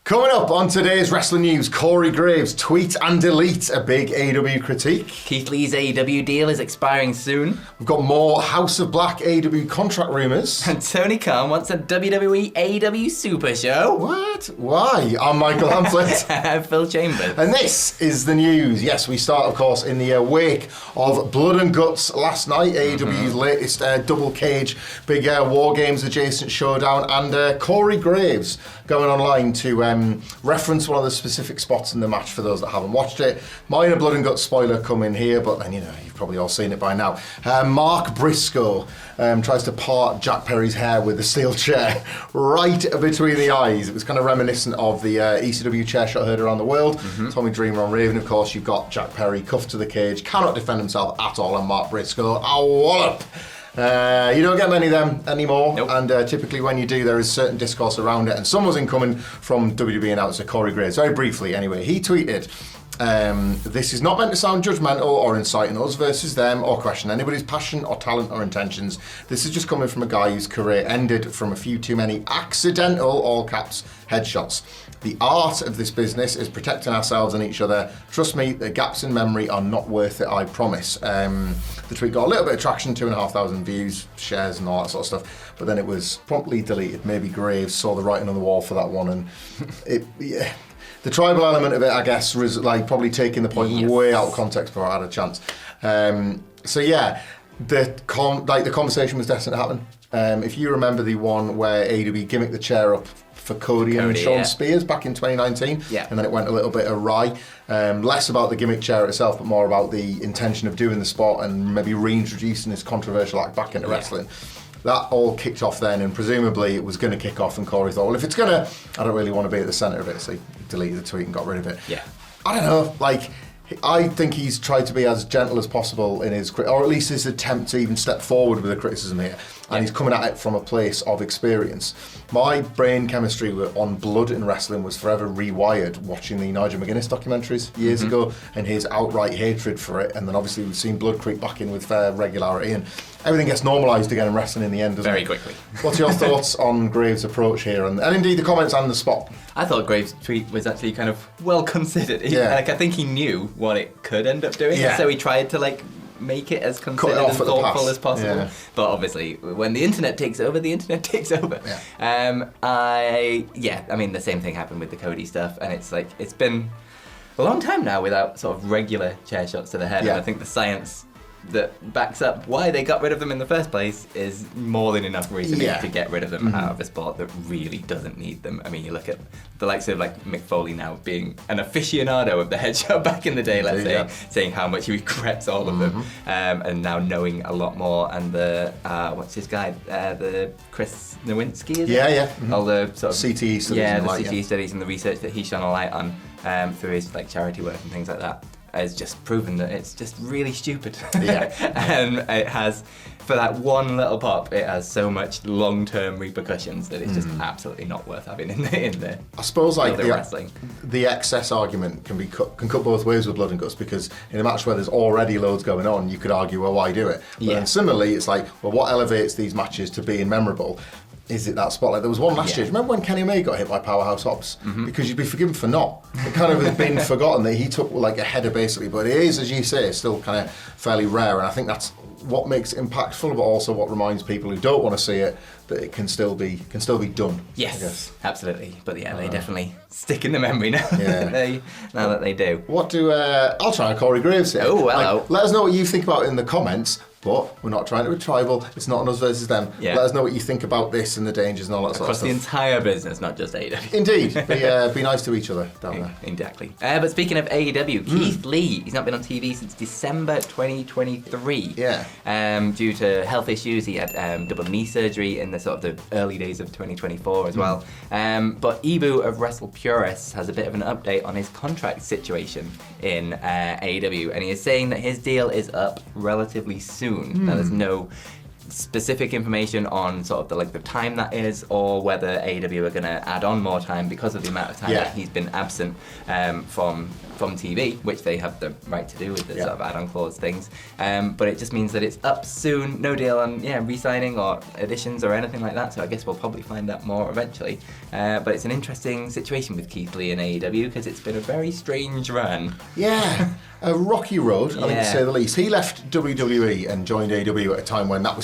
Coming up on today's wrestling news, Corey Graves tweet and delete a big AEW critique. Keith Lee's AEW deal is expiring soon. We've got more House of Black AEW contract rumours. And Tony Khan wants a WWE AEW Super Show. What? Why? I'm Michael Hamflett. Phil Chambers. And this is the news. Yes, we start, of course, in the wake of Blood and Guts last night, AEW's latest double cage, big War Games adjacent showdown, and Corey Graves going online to reference one of the specific spots in the match for those that haven't watched it. Minor Blood and Guts spoiler coming here, but then, you've probably all seen it by now. Mark Briscoe tries to part Jack Perry's hair with a steel chair right between the eyes. It was kind of reminiscent of the ECW chair shot heard around the world. Tommy Dreamer on Raven, of course. You've got Jack Perry cuffed to the cage, cannot defend himself at all, and Mark Briscoe, a wallop. You don't get many of them anymore, nope. And typically when you do, there is certain discourse around it, and some was incoming from WWE announcer Corey Graves. Very briefly, anyway, he tweeted, this is not meant to sound judgmental or inciting us versus them or question anybody's passion or talent or intentions. This is just coming from a guy whose career ended from a few too many accidental, all caps, headshots. The art of this business is protecting ourselves and each other. Trust me, the gaps in memory are not worth it, I promise. The tweet got a little bit of traction, 2,500 views, shares and all that sort of stuff, but then it was promptly deleted. Maybe Graves saw the writing on the wall for that one, and the tribal element of it, I guess, was like probably taking the point way out of context before I had a chance. The conversation was destined to happen. If you remember the one where AEW gimmicked the chair up for Cody and Sean Spears back in 2019, and then it went a little bit awry. Less about the gimmick chair itself, but more about the intention of doing the spot and maybe reintroducing this controversial act back into wrestling. That all kicked off then, and presumably it was going to kick off, and Corey thought, well, if it's going to, I don't really want to be at the centre of it, so he deleted the tweet and got rid of it. Yeah. I don't know, I think he's tried to be as gentle as possible in his, or at least his attempt to even step forward with the criticism here. And he's coming at it from a place of experience. My brain chemistry on blood in wrestling was forever rewired watching the Nigel McGuinness documentaries years ago, and his outright hatred for it. And then obviously we've seen blood creep back in with fair regularity, and everything gets normalised again in wrestling in the end, doesn't it? Very quickly. What's your thoughts on Graves' approach here, and indeed the comments and the spot? I thought Graves' tweet was actually kind of well considered. I think he knew what it could end up doing, so he tried to make it as considered and thoughtful as possible. Yeah. But obviously, when the internet takes over, the internet takes over. Yeah. I mean, the same thing happened with the Cody stuff, and it's been a long time now without sort of regular chair shots to the head. Yeah. And I think the science that backs up why they got rid of them in the first place is more than enough reason to get rid of them out of a sport that really doesn't need them. I mean, you look at the likes of Mick Foley now being an aficionado of the headshot back in the day, let's say, saying how much he regrets all of them, and now knowing a lot more. And the what's his guy, the Chris Nowinski, is it? All the sort of CTE studies, CTE studies and the research that he shone a light on through his charity work and things like that, has just proven that it's just really stupid. And it has, for that one little pop, it has so much long-term repercussions that it's just absolutely not worth having in the I suppose wrestling. The excess argument can cut both ways with Blood and Guts, because in a match where there's already loads going on, you could argue, well, why do it? But then similarly, it's well, what elevates these matches to being memorable? Is it that spotlight? There was one last year. Remember when Kenny Omega got hit by Powerhouse Hobbs? Because you'd be forgiven for not. It kind of has been forgotten that he took a header basically, but it is, as you say, still kind of fairly rare, and I think that's what makes it impactful, but also what reminds people who don't want to see it that it can still be done. Yes, I guess. Absolutely. But they definitely stick in the memory now. Now that they do. What do I'll try Corey Graves here. Oh, hello. Let us know what you think about it in the comments. But we're not trying to be tribal. It's not an us versus them. Yeah. Let us know what you think about this and the dangers and all that sort of stuff. Across the entire business, not just AEW. Indeed. Be nice to each other down there. Exactly. But speaking of AEW, Keith Lee, he's not been on TV since December 2023. Yeah. Due to health issues, he had double knee surgery in the sort of the early days of 2024 as well. But Ibu of Wrestle Purists has a bit of an update on his contract situation in AEW, and he is saying that his deal is up relatively soon. Now, there's no specific information on sort of the length of time that is, or whether AEW are going to add on more time because of the amount of time that he's been absent from TV, which they have the right to do with the sort of add-on clause things. But it just means that it's up soon, no deal on re-signing or additions or anything like that, so I guess we'll probably find out more eventually. But it's an interesting situation with Keith Lee and AEW because it's been a very strange run. Yeah. A rocky road, I think to say the least. He left WWE and joined AEW at a time when that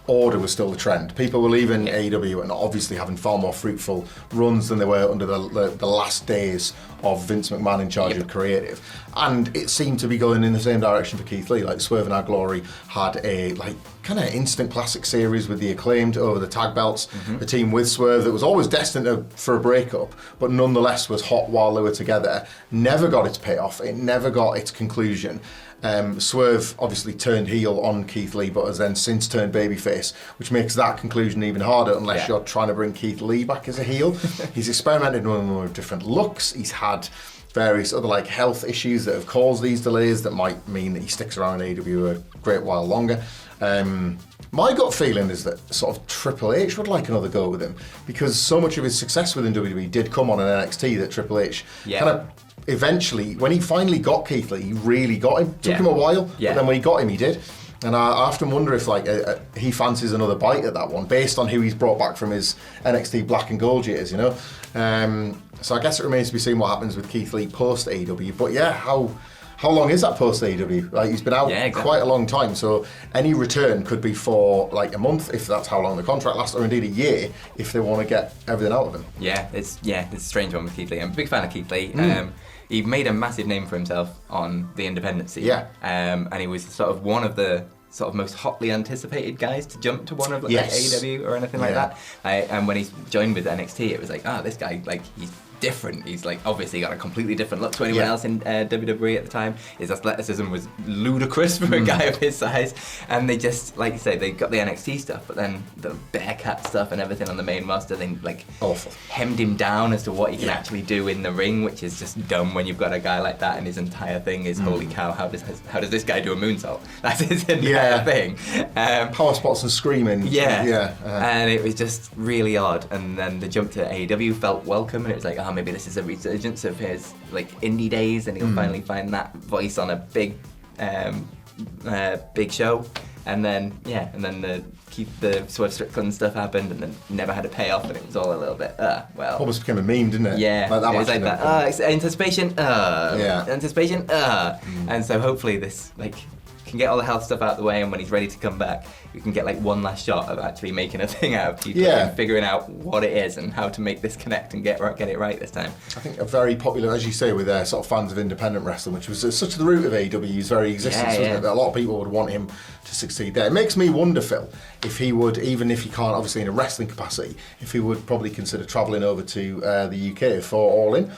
order was still the trend. People were leaving AEW and obviously having far more fruitful runs than they were under the last days of Vince McMahon in charge of creative. And it seemed to be going in the same direction for Keith Lee. Like Swerve in Our Glory had a kind of instant classic series with the Acclaimed over the tag belts, the team with Swerve that was always destined for a breakup, but nonetheless was hot while they were together. Never got its payoff. It never got its conclusion. Swerve obviously turned heel on Keith Lee, but has then since turned babyface, which makes that conclusion even harder unless you're trying to bring Keith Lee back as a heel. He's experimented with different looks. He's had various other health issues that have caused these delays that might mean that he sticks around AEW a great while longer. My gut feeling is that sort of Triple H would like another go with him because so much of his success within WWE did come on an NXT that Triple H kind of eventually, when he finally got Keith Lee, he really got him. Took him a while, but then when he got him, he did. And I often wonder if he fancies another bite at that one, based on who he's brought back from his NXT Black and Gold years, you know. So I guess it remains to be seen what happens with Keith Lee post AEW. But how long is that post AEW? He's been out quite a long time, so any return could be for a month if that's how long the contract lasts, or indeed a year if they want to get everything out of him. It's a strange one with Keith Lee. I'm a big fan of Keith Lee. He made a massive name for himself on the independent scene. And he was sort of one of the sort of most hotly anticipated guys to jump to one of AEW or anything like that. And when he joined with NXT, it was this guy, he's different. He's obviously got a completely different look to anyone else in WWE at the time. His athleticism was ludicrous for a guy of his size, and they just, like you say, they got the NXT stuff, but then the Bearcat stuff and everything on the main roster, they awful hemmed him down as to what he can actually do in the ring, which is just dumb when you've got a guy like that and his entire thing is holy cow, how does this guy do a moonsault? That's his entire thing. Power spots and screaming. And it was just really odd, and then the jump to AEW felt welcome, and it was maybe this is a resurgence of his indie days, and he'll finally find that voice on a big show. And then the Swerve Strickland stuff happened, and then never had a payoff, and it was all a little bit almost became a meme, didn't it? Yeah, it was like that. Anticipation. Anticipation. And so hopefully this can get all the health stuff out of the way, and when he's ready to come back, you can get one last shot of actually making a thing out of people and figuring out what it is and how to make this connect and get it right this time. I think a very popular, as you say, with sort of fans of independent wrestling, which was such the root of AEW's very existence, wasn't it? That a lot of people would want him to succeed there. It makes me wonder, Phil, if he would, even if he can't obviously in a wrestling capacity, if he would probably consider travelling over to the UK for All In.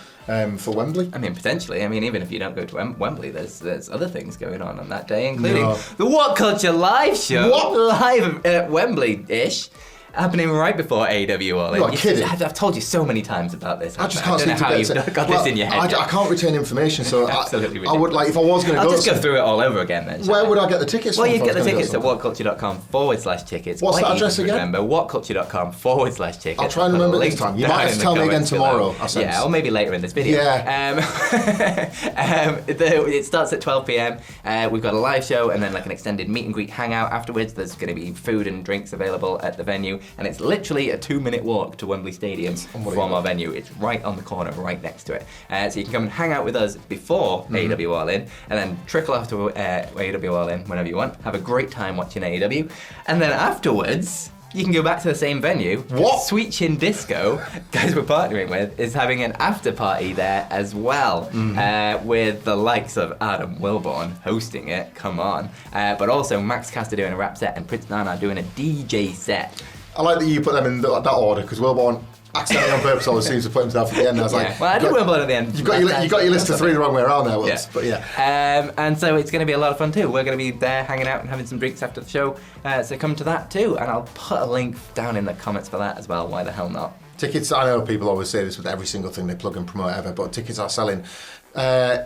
For Wembley? I mean, potentially. I mean, even if you don't go to Wembley, there's other things going on that day, including the What Culture Live show. Live at Wembley-ish. Happening right before AEW All In. You are kidding. I've told you so many times about this. I just can't I don't know how you've got this in your head. I can't retain information, so Absolutely I would if I was going to go. I'll just go through it all over again then. Where would I get the tickets from? Well, you'd get the tickets at whatculture.com/tickets. What's that address again? Remember, whatculture.com/tickets. I'll try and remember this time. You might have to tell me again tomorrow. Yeah, or maybe later in this video. It starts at 12 p.m. We've got a live show and then an extended meet and greet hangout afterwards. There's going to be food and drinks available at the venue, and it's literally a 2-minute walk to Wembley Stadium from our venue. It's right on the corner, right next to it. So you can come and hang out with us before AEW All In, and then trickle after AEW All In whenever you want. Have a great time watching AEW, and then afterwards you can go back to the same venue. What? Sweet Chin Disco, guys we're partnering with, is having an after party there as well, with the likes of Adam Wilborn hosting it. Come on, but also Max Caster doing a rap set and Prince Nana doing a DJ set. I like that you put them in that order, because Wilborn accidentally on purpose always seems to put himself at the end. I was well, I did Wilborn at the end. You got your list of 3 the wrong way around there once, but and so it's going to be a lot of fun too. We're going to be there hanging out and having some drinks after the show, so come to that too, and I'll put a link down in the comments for that as well. Why the hell not? Tickets, I know people always say this with every single thing they plug and promote ever, but tickets are selling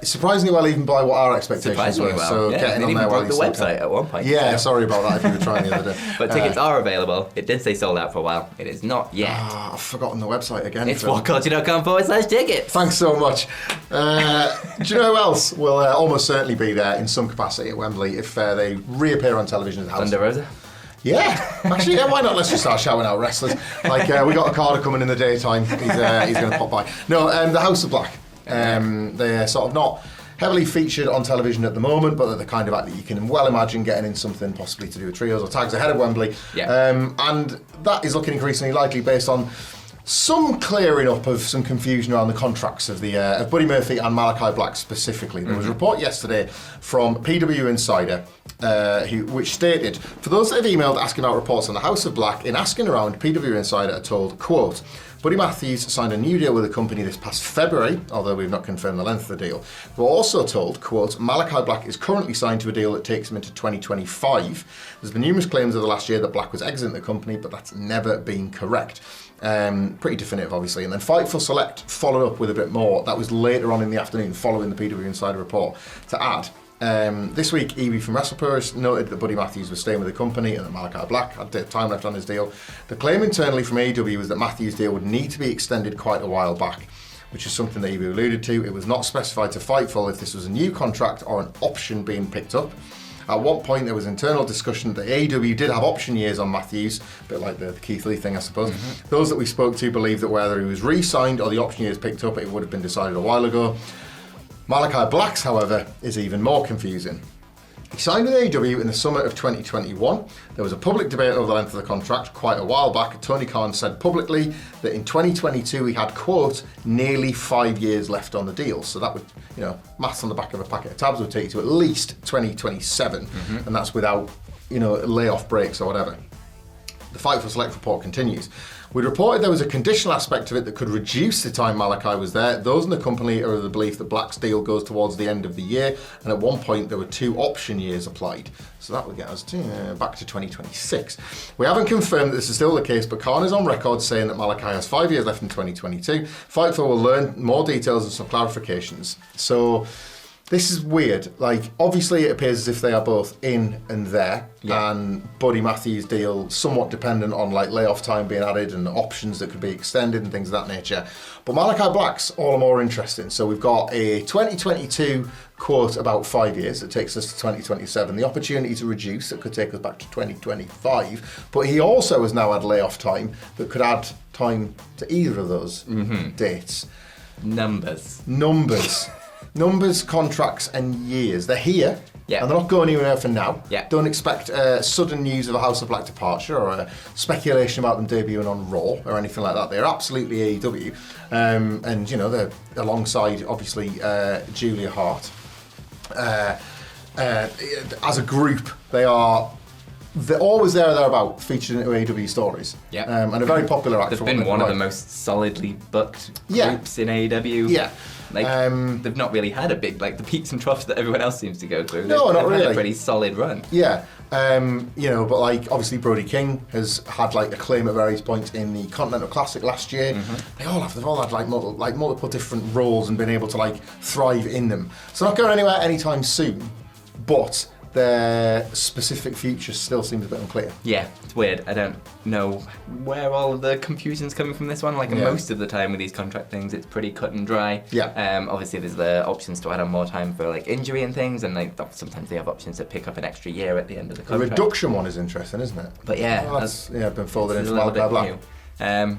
surprisingly well, even by what our expectations were. Well. So getting on there while the website at one point. Yeah, sorry about that if you were trying the other day. But tickets are available. It did say sold out for a while. It is not yet. I've forgotten the website again. It's whatculture.com/tickets. Thanks so much. Do you know who else will almost certainly be there in some capacity at Wembley if they reappear on television at the House? Thunder Rosa? Yeah, actually, why not? Let's just start shouting out wrestlers. Like, we got a Carter coming in the daytime. He's going to pop by. No, the House of Black. They're sort of not heavily featured on television at the moment, but they're the kind of act that you can well imagine getting in something possibly to do with trios or tags ahead of Wembley. Yeah. And that is looking increasingly likely based on some clearing up of some confusion around the contracts of Buddy Murphy and Malachi Black specifically. There was a report yesterday from PW Insider which stated, for those that have emailed asking about reports on the House of Black, in asking around, PW Insider are told, quote, Buddy Matthews signed a new deal with the company this past February, although we've not confirmed the length of the deal. We're also told, quote, Malachi Black is currently signed to a deal that takes him into 2025. There's been numerous claims over the last year that Black was exiting the company, but that's never been correct. Pretty definitive, obviously. And then Fightful Select followed up with a bit more. That was later on in the afternoon, following the PW Insider report, to add. This week, Evie from WrestlePurist noted that Buddy Matthews was staying with the company and that Malachi Black had time left on his deal. The claim internally from AEW was that Matthews' deal would need to be extended quite a while back, which is something that Evie alluded to. It was not specified to Fightful if this was a new contract or an option being picked up. At one point, there was internal discussion that AEW did have option years on Matthews, a bit like the Keith Lee thing, I suppose. Mm-hmm. Those that we spoke to believe that whether he was re-signed or the option years picked up, it would have been decided a while ago. Malachi Black's, however, is even more confusing. He signed with AEW in the summer of 2021. There was a public debate over the length of the contract quite a while back. Tony Khan said publicly that in 2022 he had, quote, nearly 5 years left on the deal. So that would, maths on the back of a packet of tabs would take you to at least 2027. Mm-hmm. And that's without, layoff breaks or whatever. The Fightful Select report continues. We'd reported there was a conditional aspect of it that could reduce the time Malachi was there. Those in the company are of the belief that Black's deal goes towards the end of the year, and at one point there were 2 option years applied. So that would get us back to 2026. We haven't confirmed that this is still the case, but Khan is on record saying that Malachi has 5 years left in 2022. Fightful will learn more details and some clarifications. So this is weird. Like, obviously it appears as if they are both in and there, and Buddy Matthews' deal somewhat dependent on like layoff time being added and options that could be extended and things of that nature. But Malachi Black's all the more interesting. So we've got a 2022 quote about 5 years that takes us to 2027, the opportunity to reduce that could take us back to 2025, but he also has now had layoff time that could add time to either of those dates. Numbers, contracts, and years. They're here, and they're not going anywhere for now. Yeah. Don't expect sudden news of a House of Black departure or a speculation about them debuting on Raw or anything like that. They're absolutely AEW. And, they're alongside, obviously, Julia Hart. As a group, they're always there or thereabout, featured in AEW stories. Yeah. And a very popular act. They've been one of the most solidly booked groups in AEW. Yeah. They've not really had a big, the peaks and troughs that everyone else seems to go through. No, not really. Had a pretty solid run. Yeah. But obviously Brody King has had a claim at various points in the Continental Classic last year. Mm-hmm. They've all had multiple different roles and been able to thrive in them. So not going anywhere anytime soon, but their specific future still seems a bit unclear. Yeah, it's weird. I don't know where all of the confusion's coming from this one. Most of the time with these contract things, it's pretty cut and dry. Yeah. Obviously, there's the options to add on more time for injury and things, and sometimes they have options to pick up an extra year at the end of the contract. The reduction one is interesting, isn't it? But that's been folded into Malachi Black.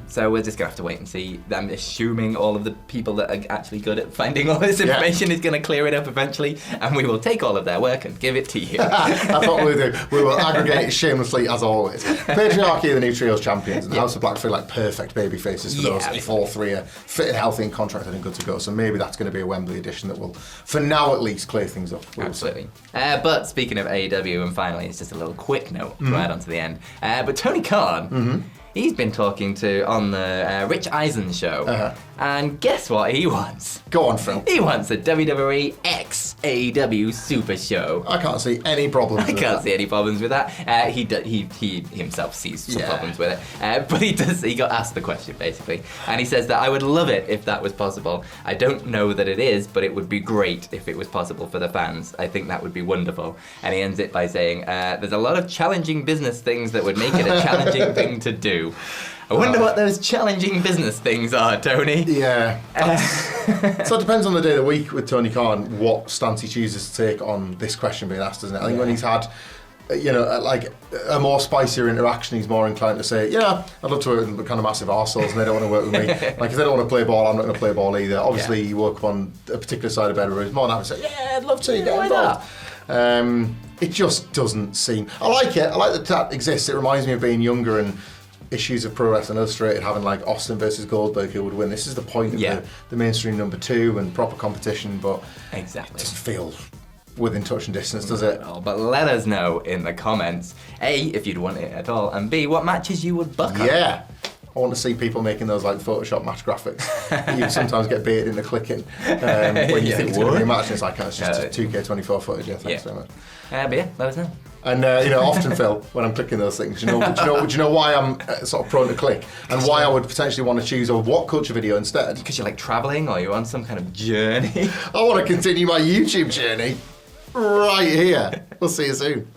So we're just going to have to wait and see. I'm assuming all of the people that are actually good at finding all this information is going to clear it up eventually, and we will take all of their work and give it to you. That's what we'll do. We will aggregate it shamelessly as always. Patriarchy are the new trios champions, and the House of Black feel like perfect baby faces for those if all three are fit and healthy and contracted and good to go. So maybe that's going to be a Wembley edition that will, for now at least, clear things up. Absolutely. But speaking of AEW, and finally, it's just a little quick note to add on to the end. But Tony Khan, he's been talking to on the Rich Eisen show, and guess what he wants? Go on, Phil. He wants a WWE X AEW Supershow. I can't see any problems with that. I can't see any problems with that. He himself sees some problems with it. But he got asked the question, basically. And he says that I would love it if that was possible. I don't know that it is, but it would be great if it was possible for the fans. I think that would be wonderful. And he ends it by saying, there's a lot of challenging business things that would make it a challenging thing to do. I wonder what those challenging business things are, Tony. Yeah. So it depends on the day of the week with Tony Khan, what stance he chooses to take on this question being asked, doesn't it? I think when he's had, like a more spicier interaction, he's more inclined to say, yeah, I'd love to work with kind of massive arseholes and they don't want to work with me. Like, if they don't want to play ball, I'm not going to play ball either. Obviously, you woke up on a particular side of bed where he's more than happy to say, yeah, I'd love to get involved. It just doesn't seem... I like it. I like that exists. It reminds me of being younger and issues of Pro Wrestling Illustrated having like Austin versus Goldberg who would win. This is the point of the mainstream number 2 and proper competition, but it doesn't feel within touch and distance, does it? But let us know in the comments, A, if you'd want it at all, and B, what matches you would book on. Yeah. I want to see people making those like Photoshop match graphics. You sometimes get baited into clicking when you think it's going to be a match and it's like, it's just 2K24 footage. Yeah, thanks very much. But yeah, let us know. And often, Phil, when I'm clicking those things, do you know why I'm sort of prone to click, and why I would potentially want to choose a What Culture video instead? Because you're like travelling, or you're on some kind of journey. I want to continue my YouTube journey right here. We'll see you soon.